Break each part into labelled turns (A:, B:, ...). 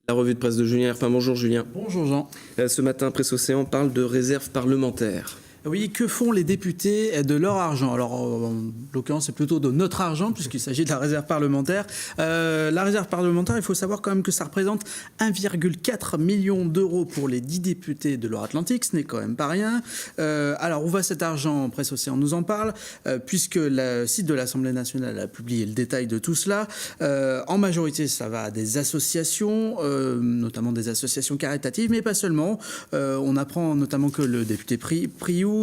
A: La revue de presse de Julien Herpin. Bonjour Julien.
B: Bonjour Jean.
A: Ce matin, Presse Océan parle de réserve parlementaire.
B: Oui, que font les députés de leur argent? Alors, en l'occurrence, c'est plutôt de notre argent, puisqu'il s'agit de la réserve parlementaire. La réserve parlementaire, il faut savoir quand même que ça représente 1,4 million d'euros pour les 10 députés de Loire-Atlantique, ce n'est quand même pas rien. Alors, où va cet argent? Presse Océan nous en parle, puisque le site de l'Assemblée nationale a publié le détail de tout cela. En majorité, ça va à des associations, notamment des associations caritatives, mais pas seulement. On apprend notamment que le député Priou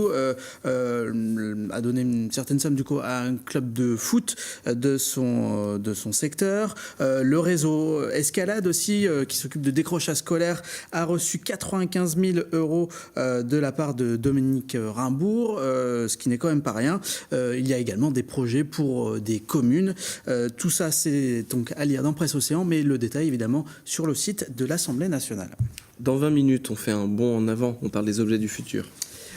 B: a donné une certaine somme du coup à un club de foot de son secteur. Le réseau Escalade aussi, qui s'occupe de décrochage scolaire, a reçu 95 000 euros de la part de Dominique Rimbourg, ce qui n'est quand même pas rien. Il y a également des projets pour des communes. Tout ça, c'est donc à lire dans Presse Océan, mais le détail évidemment sur le site de l'Assemblée nationale.
A: Dans 20 minutes, on fait un bond en avant, on parle des objets du futur.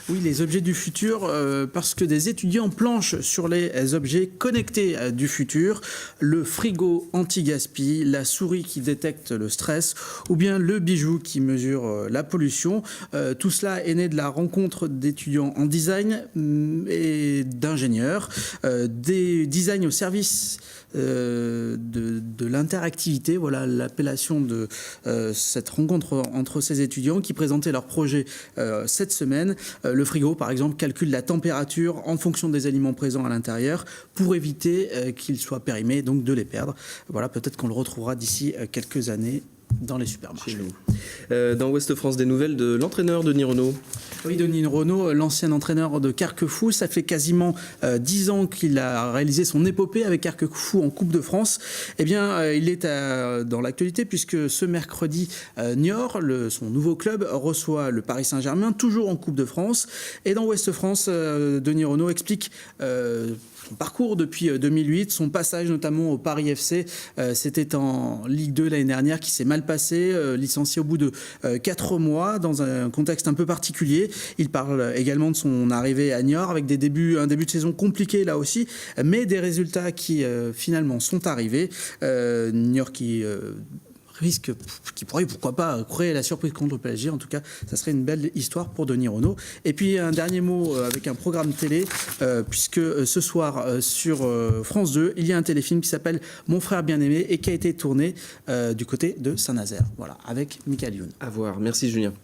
B: Oui, les objets du futur, parce que des étudiants planchent sur les objets connectés du futur, le frigo anti-gaspi, la souris qui détecte le stress, ou bien le bijou qui mesure la pollution. Tout cela est né de la rencontre d'étudiants en design et d'ingénieurs, des designs au service de l'interactivité. Voilà l'appellation de cette rencontre entre ces étudiants qui présentaient leur projet cette semaine. Le frigo, par exemple, calcule la température en fonction des aliments présents à l'intérieur pour éviter qu'ils soient périmés, donc de les perdre. Voilà, peut-être qu'on le retrouvera d'ici quelques années dans les supermarchés.
A: Dans Ouest France, des nouvelles de l'entraîneur Denis Renaud.
B: Oui, Denis Renaud, l'ancien entraîneur de Carquefou, ça fait quasiment 10 ans qu'il a réalisé son épopée avec Carquefou en Coupe de France. Eh bien, il est dans l'actualité puisque ce mercredi, Niort, son nouveau club, reçoit le Paris Saint-Germain, toujours en Coupe de France. Et dans Ouest France, Denis Renaud explique son parcours depuis 2008, son passage notamment au Paris FC, c'était en Ligue 2 l'année dernière qui s'est mal passé, licencié au bout de 4 mois dans un contexte un peu particulier. Il parle également de son arrivée à Niort avec un début de saison compliqué là aussi, mais des résultats qui finalement sont arrivés. Niort qui pourrait, pourquoi pas, créer la surprise contre le PSG. En tout cas, ça serait une belle histoire pour Denis Renaud. Et puis, un dernier mot avec un programme télé, puisque ce soir, sur France 2, il y a un téléfilm qui s'appelle Mon frère bien-aimé et qui a été tourné du côté de Saint-Nazaire. Voilà, avec Michael Youn.
A: À voir. Merci Julien.